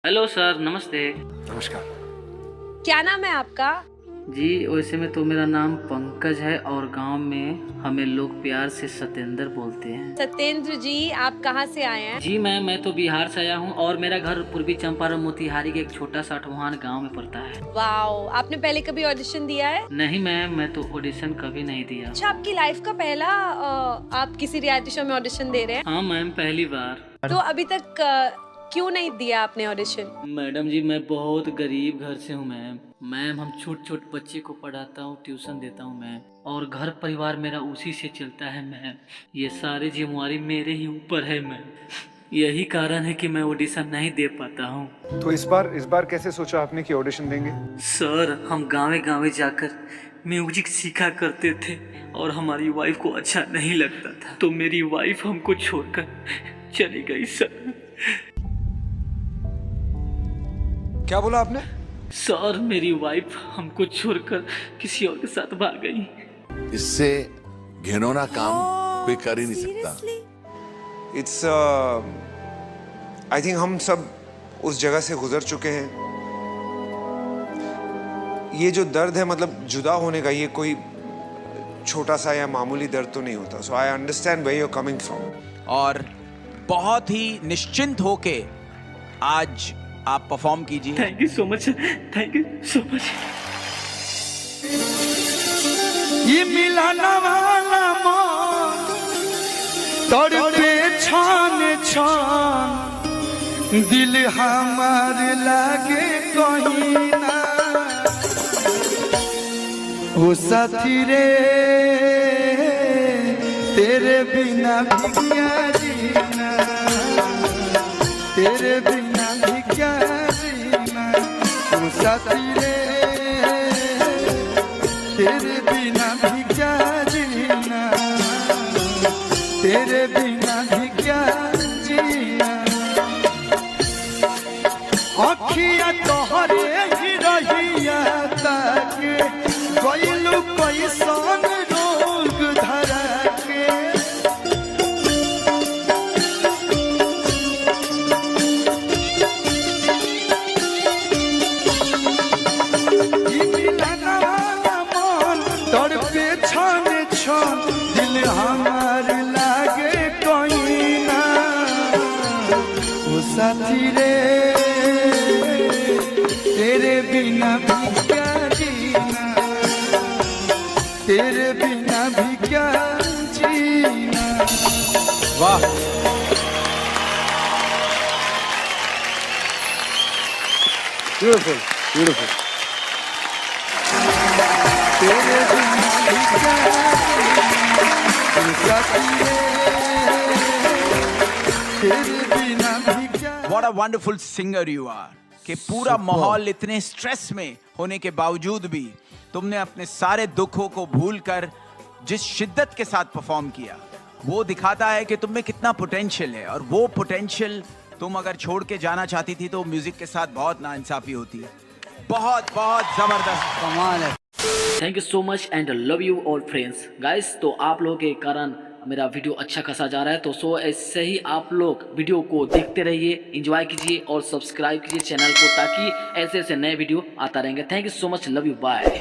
Hello sir, नमस्ते। नमस्कार। क्या नाम है आपका? जी वैसे में तो मेरा नाम पंकज है और गांव में हमें लोग प्यार से सत्येंद्र बोलते हैं। सत्येंद्र जी, आप कहाँ से आए हैं? जी मैं तो बिहार से आया हूँ और मेरा घर पूर्वी चंपारण मोतिहारी के एक छोटा सा अठवान गांव में पड़ता है। वाओ, आपने पहले कभी ऑडिशन दिया है? नहीं मैम, मैं तो ऑडिशन कभी नहीं दिया। अच्छा, आपकी लाइफ का पहला आप किसी रियलिटी शो में ऑडिशन दे रहे हैं? हाँ मैम, पहली बार। तो अभी तक क्यों नहीं दिया आपने ऑडिशन? मैडम जी, मैं बहुत गरीब घर से हूँ मैम। हम छोट छोट बच्चे को पढ़ाता हूँ, ट्यूशन देता हूँ मैम, और घर परिवार मेरा उसी से चलता है मैम। ये सारी जिम्मेवारी मेरे ही ऊपर है मैम। यही कारण है कि मैं ऑडिशन नहीं दे पाता हूँ। तो इस बार कैसे सोचा आपने कि ऑडिशन देंगे? सर, हम गाँव गाँव जाकर म्यूजिक सीखा करते थे और हमारी वाइफ को अच्छा नहीं लगता था, तो मेरी वाइफ हमको छोड़कर चली गई सर। क्या बोला आपने? सर, मेरी वाइफ हमको छोड़कर किसी और के साथ भाग गई। इससे घिनौना काम कोई कर ही नहीं सकता। इट्स आई थिंक हम सब उस जगह से गुजर चुके हैं। ये जो दर्द है, मतलब जुदा होने का, ये कोई छोटा सा या मामूली दर्द तो नहीं होता। So I understand where you are coming from. और बहुत ही निश्चिंत होके आज आप परफॉर्म कीजिए। Thank you so much, thank you so much. ये मिलाना वाला मन तड़पे छान छान, दिल हमार लागे कहीं ना। ओ साथी रे, तेरे बिना भी क्या जीना, तेरे बिना भी क्या जीना। ओ साथी रे, तेरे बिना भी क्या जीना, तेरे बिना भी क्या जीना। अखिया तोहरे ही रहिया ताके, गइलू कैसन रोग धरा के। ई मिलना वाला मन तड़पे छान छान, दिल हमार लागे कहीं ना। ओ साथी रे, तेरे बिना भी क्या जीना, तेरे बिना भी क्या जीना। वाह, ब्यूटीफुल, ब्यूटीफुल। तेरे बिना भी क्या जीना, ओ साथी रे, तेरे बिना भी क्या। What a wonderful singer you are. कि पूरा माहौल इतने स्ट्रेस में होने के बावजूद भी तुमने अपने सारे दुखों को भूलकर जिस शिद्दत के साथ परफॉर्म किया, वो दिखाता है कि तुम में कितना पोटेंशियल है। और वो पोटेंशियल तुम अगर छोड़ के जाना चाहती थी तो म्यूजिक के साथ बहुत नाइंसाफी होती है। बहुत बहुत जबरदस्त, कमाल है। Thank you so much and love you all friends. Guys, तो आप लोगों के कारण मेरा वीडियो अच्छा खासा जा रहा है, तो सो ऐसे ही आप लोग वीडियो को देखते रहिए, एंजॉय कीजिए और सब्सक्राइब कीजिए चैनल को, ताकि ऐसे ऐसे नए वीडियो आता रहेंगे। Thank you so much, love you, bye.